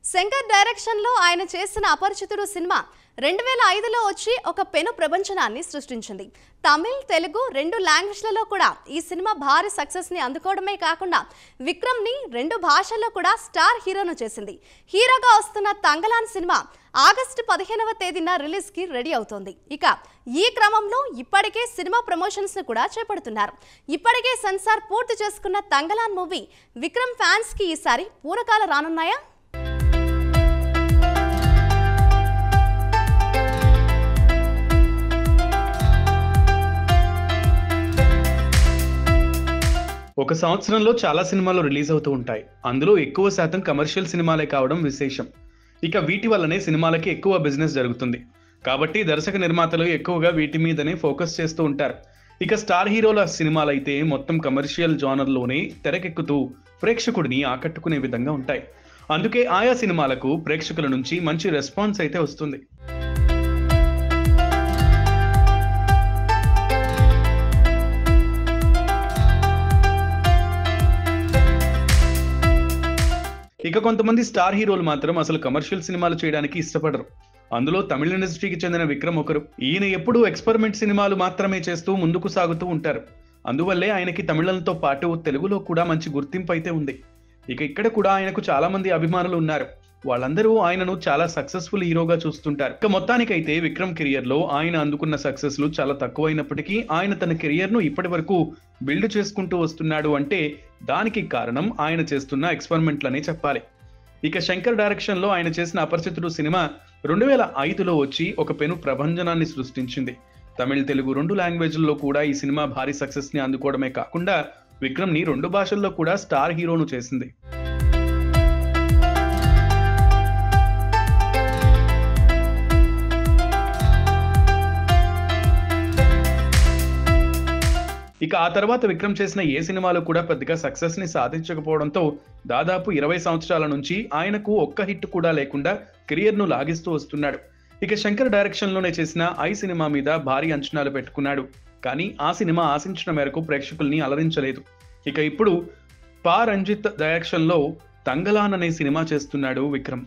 శంకర్ డైరెక్షన్లో ఆయన చేసిన అపరిచితుడు సినిమా 2005లో వచ్చి ఒక పెను ప్రపంచనాన్ని సృష్టించింది. తమిళ్, తెలుగు రెండు లాంగ్వేజ్లలో కూడా ఈ సినిమా భారీ సక్సెస్ని అందుకోవడమే కాకుండా విక్రమ్ని రెండు భాషల్లో కూడా స్టార్ హీరోను చేసింది. హీరోగా వస్తున్న తంగలాన్ సినిమా ఆగస్టు 15వ తేదీన రిలీజ్కి రెడీ అవుతోంది. ఇక ఈ క్రమంలో ఇప్పటికే సినిమా ప్రమోషన్స్ను కూడా చేపడుతున్నారు. ఇప్పటికే సెన్సార్ పూర్తి చేసుకున్న తంగలాన్ మూవీ విక్రమ్ ఫ్యాన్స్కి ఈసారి పూరకాలు రానున్నాయా? ఒక సంవత్సరంలో చాలా సినిమాలు రిలీజ్ అవుతూ ఉంటాయి. అందులో ఎక్కువ శాతం కమర్షియల్ సినిమాలే కావడం విశేషం. ఇక వీటి వల్లనే సినిమాలకి ఎక్కువ బిజినెస్ జరుగుతుంది. కాబట్టి దర్శక నిర్మాతలు ఎక్కువగా వీటి మీదనే ఫోకస్ చేస్తూ ఉంటారు. ఇక స్టార్ హీరోల సినిమాలు అయితే మొత్తం కమర్షియల్ జానర్లోనే తెరకెక్కుతూ ప్రేక్షకుడిని ఆకట్టుకునే విధంగా ఉంటాయి. అందుకే ఆయా సినిమాలకు ప్రేక్షకుల నుంచి మంచి రెస్పాన్స్ అయితే వస్తుంది. ఇక కొంతమంది స్టార్ హీరోలు మాత్రం అసలు కమర్షియల్ సినిమాలు చేయడానికి ఇష్టపడరు. అందులో తమిళ ఇండస్ట్రీకి చెందిన విక్రమ్ ఒకరు. ఈయన ఎప్పుడూ ఎక్స్పెరిమెంట్ సినిమాలు మాత్రమే చేస్తూ ముందుకు సాగుతూ ఉంటారు. అందువల్లే ఆయనకి తమిళంతో పాటు తెలుగులో కూడా మంచి గుర్తింపు అయితే ఉంది. ఇక ఇక్కడ కూడా ఆయనకు చాలా మంది అభిమానులు ఉన్నారు. వాళ్ళందరూ ఆయనను చాలా సక్సెస్ఫుల్ హీరోగా చూస్తుంటారు. ఇక మొత్తానికైతే విక్రమ్ కెరియర్ లో ఆయన అందుకున్న సక్సెస్లు చాలా తక్కువైనప్పటికీ ఆయన తన కెరియర్ ను ఇప్పటి వరకు బిల్డ్ చేసుకుంటూ వస్తున్నాడు అంటే దానికి కారణం ఆయన చేస్తున్న ఎక్స్పెరిమెంట్లనే చెప్పాలి. ఇక శంకర్ డైరెక్షన్ లో ఆయన చేసిన అపరిచితుడు సినిమా 2005లో వచ్చి ఒక పెను ప్రభంజనాన్ని సృష్టించింది. తమిళ్, తెలుగు రెండు లాంగ్వేజ్ల్లో కూడా ఈ సినిమా భారీ సక్సెస్ ని అందుకోవడమే కాకుండా విక్రమ్ ని రెండు భాషల్లో కూడా స్టార్ హీరోను చేసింది. ఇక ఆ తర్వాత విక్రమ్ చేసిన ఏ సినిమాలు కూడా పెద్దగా సక్సెస్ ని సాధించకపోవడంతో దాదాపు 20 సంవత్సరాల నుంచి ఆయనకు ఒక్క హిట్ కూడా లేకుండా కెరియర్ ను లాగిస్తూ వస్తున్నాడు. ఇక శంకర్ డైరెక్షన్ లోనే చేసిన ఐ సినిమా మీద భారీ అంచనాలు పెట్టుకున్నాడు. కానీ ఆ సినిమా ఆశించిన మేరకు ప్రేక్షకుల్ని అలరించలేదు. ఇక ఇప్పుడు పా రంజిత్ డైరెక్షన్ లో తంగలాన్ అనే సినిమా చేస్తున్నాడు విక్రమ్.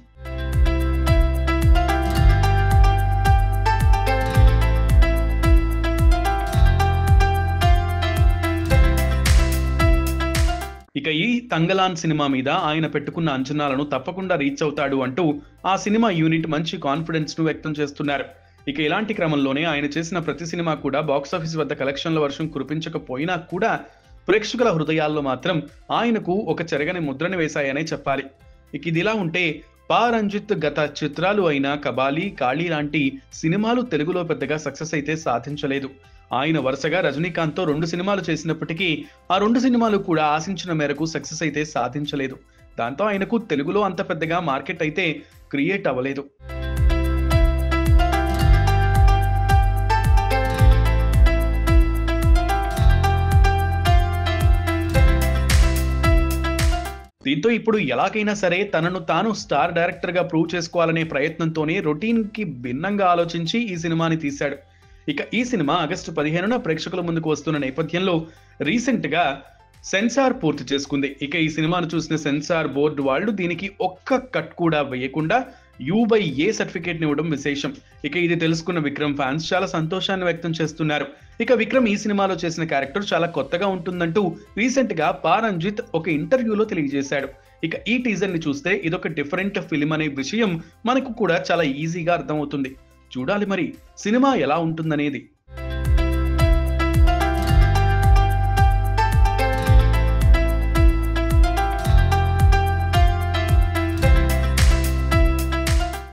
ఇక ఈ తంగలాన్ సినిమా మీద ఆయన పెట్టుకున్న అంచనాలను తప్పకుండా రీచ్ అవుతాడు అంటూ ఆ సినిమా యూనిట్ మంచి కాన్ఫిడెన్స్ ను వ్యక్తం చేస్తున్నారు. ఇక ఇలాంటి క్రమంలోనే ఆయన చేసిన ప్రతి సినిమా కూడా బాక్సాఫీస్ వద్ద కలెక్షన్ల వర్షం కురిపించకపోయినా కూడా ప్రేక్షకుల హృదయాల్లో మాత్రం ఆయనకు ఒక చెరగని ముద్రని వేశాయనే చెప్పాలి. ఇక ఇదిలా ఉంటే పా రంజిత్ గత చిత్రాలు అయిన కబాలి, కాళీ లాంటి సినిమాలు తెలుగులో పెద్దగా సక్సెస్ అయితే సాధించలేదు. ఆయన వరుసగా రజనీకాంత్ తో 2 సినిమాలు చేసినప్పటికీ ఆ 2 సినిమాలు కూడా ఆశించిన మేరకు సక్సెస్ అయితే సాధించలేదు. దాంతో ఆయనకు తెలుగులో అంత పెద్దగా మార్కెట్ అయితే క్రియేట్ అవ్వలేదు. దీంతో ఇప్పుడు ఎలాగైనా సరే తనను తాను స్టార్ డైరెక్టర్ గా ప్రూవ్ చేసుకోవాలనే ప్రయత్నంతోనే రొటీన్ కి భిన్నంగా ఆలోచించి ఈ సినిమాని తీశాడు. ఇక ఈ సినిమా ఆగస్టు 15న ప్రేక్షకుల ముందుకు వస్తున్న నేపథ్యంలో రీసెంట్ గా సెన్సార్ పూర్తి చేసుకుంది. ఇక ఈ సినిమాను చూసిన సెన్సార్ బోర్డు వాళ్ళు దీనికి ఒక్క కట్ కూడా వేయకుండా U/A సర్టిఫికేట్ ని ఇవ్వడం విశేషం. ఇక ఇది తెలుసుకున్న విక్రమ్ ఫ్యాన్స్ చాలా సంతోషాన్ని వ్యక్తం చేస్తున్నారు. ఇక విక్రమ్ ఈ సినిమాలో చేసిన క్యారెక్టర్ చాలా కొత్తగా ఉంటుందంటూ రీసెంట్ గా పా రంజిత్ ఒక ఇంటర్వ్యూలో తెలియజేశాడు. ఇక ఈ టీజర్ ని చూస్తే ఇదొక డిఫరెంట్ ఫిల్మ్ అనే విషయం మనకు కూడా చాలా ఈజీగా అర్థమవుతుంది. చూడాలి మరి సినిమా ఎలా ఉంటుందనేది.